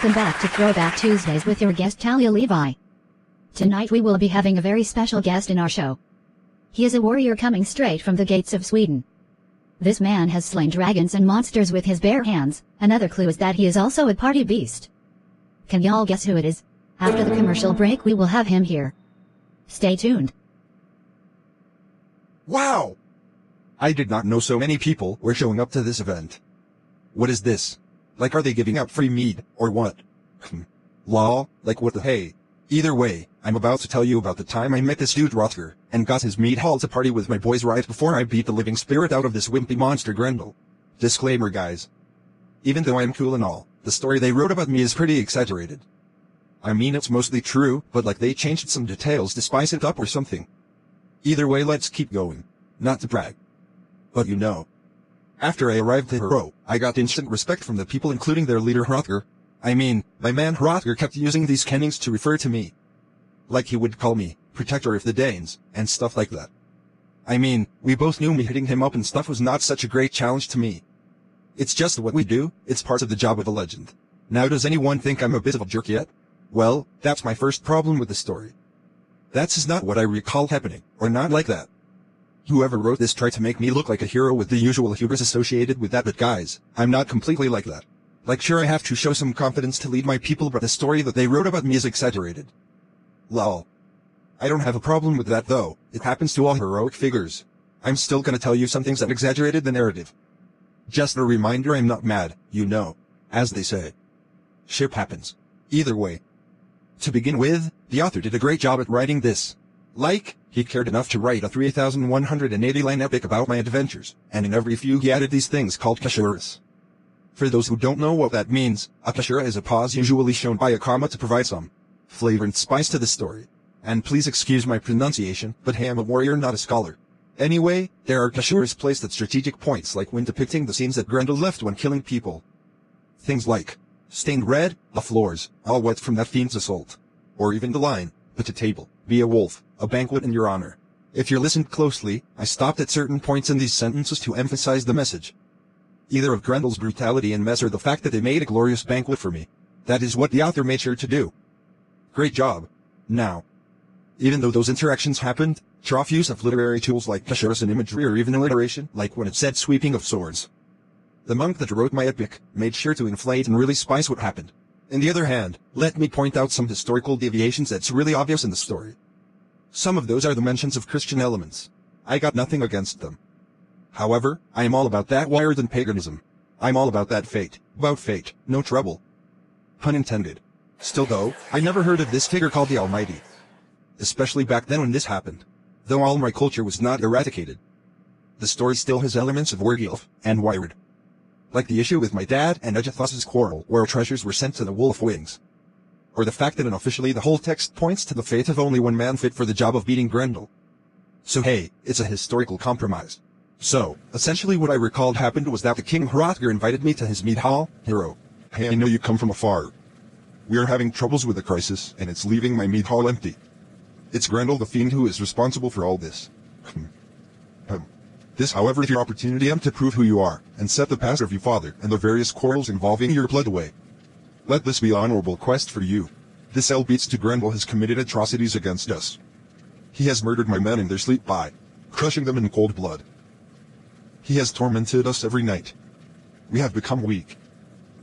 Welcome back to Throwback Tuesdays with your guest Talia Levi. Tonight we will be having a very special guest in our show. He is a warrior coming straight from the gates of Sweden. This man has slain dragons and monsters with his bare hands. Another clue is that he is also a party beast. Can y'all guess who it is? After the commercial break we will have him here. Stay tuned. Wow! I did not know so many people were showing up to this event. What is this? Like, are they giving out free mead, or what? Lol, like what the hey? Either way, I'm about to tell you about the time I met this dude Hrothgar, and got his mead hall to party with my boys right before I beat the living spirit out of this wimpy monster Grendel. Disclaimer guys. Even though I'm cool and all, the story they wrote about me is pretty exaggerated. I mean it's mostly true, but like they changed some details to spice it up or something. Either way, let's keep going. Not to brag. But you know. After I arrived at Hero, I got instant respect from the people including their leader Hrothgar. I mean, my man Hrothgar kept using these kennings to refer to me. Like he would call me, protector of the Danes, and stuff like that. I mean, we both knew me hitting him up and stuff was not such a great challenge to me. It's just what we do, it's part of the job of a legend. Now does anyone think I'm a bit of a jerk yet? Well, that's my first problem with the story. That's not what I recall happening, or not like that. Whoever wrote this tried to make me look like a hero with the usual hubris associated with that, but guys, I'm not completely like that. Like sure I have to show some confidence to lead my people, but the story that they wrote about me is exaggerated. Lol. I don't have a problem with that though, it happens to all heroic figures. I'm still gonna tell you some things that exaggerated the narrative. Just a reminder I'm not mad, you know. As they say. Shit happens. Either way. To begin with, the author did a great job at writing this. Like, he cared enough to write a 3,180-line epic about my adventures, and in every few he added these things called caesuras. For those who don't know what that means, a caesura is a pause usually shown by a comma to provide some flavor and spice to the story. And please excuse my pronunciation, but hey, I'm a warrior not a scholar. Anyway, there are caesuras placed at strategic points like when depicting the scenes that Grendel left when killing people. Things like, stained red, the floors, all wet from that fiend's assault. Or even the line, put a table, Beowulf, a banquet in your honor. If you listened closely, I stopped at certain points in these sentences to emphasize the message. Either of Grendel's brutality and mess or the fact that they made a glorious banquet for me. That is what the author made sure to do. Great job. Now. Even though those interactions happened, trough use of literary tools like caesuras and imagery or even alliteration, like when it said sweeping of swords. The monk that wrote my epic made sure to inflate and really spice what happened. On the other hand, let me point out some historical deviations that's really obvious in the story. Some of those are the mentions of Christian elements. I got nothing against them. However, I am all about that wired and paganism. I'm all about that fate. About fate, no trouble. Pun intended. Still though, I never heard of this figure called the Almighty. Especially back then when this happened. Though all my culture was not eradicated. The story still has elements of Beowulf and wired. Like the issue with my dad and Ejathos's quarrel where treasures were sent to the Wolf Wings. Or the fact that unofficially the whole text points to the fate of only one man fit for the job of beating Grendel. So hey, it's a historical compromise. So, essentially what I recalled happened was that the King Hrothgar invited me to his mead hall, Hero. Hey, I know you come from afar. We are having troubles with the crisis, and it's leaving my mead hall empty. It's Grendel the Fiend who is responsible for all this. This, however, is your opportunity to prove who you are, and set the past of your father and the various quarrels involving your blood away. Let this be an honorable quest for you. This beats to Grendel has committed atrocities against us. He has murdered my men in their sleep by crushing them in cold blood. He has tormented us every night. We have become weak.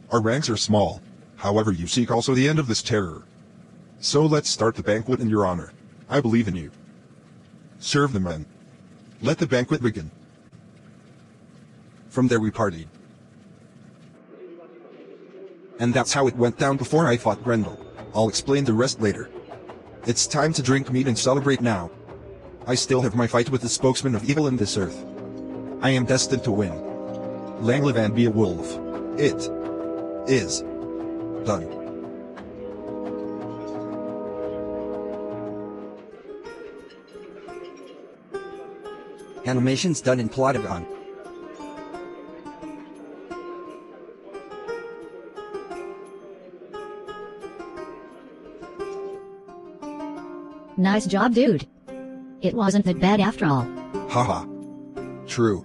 Our ranks are small. However, you seek also the end of this terror. So let's start the banquet in your honor. I believe in you. Serve the men. Let the banquet begin. From there we partied. And that's how it went down before I fought Grendel. I'll explain the rest later. It's time to drink mead and celebrate now. I still have my fight with the spokesman of evil in this earth. I am destined to win. Lang live and be a wolf. It is done. Animations done in Plotagon. Nice job, dude. It wasn't that bad after all. Haha. True.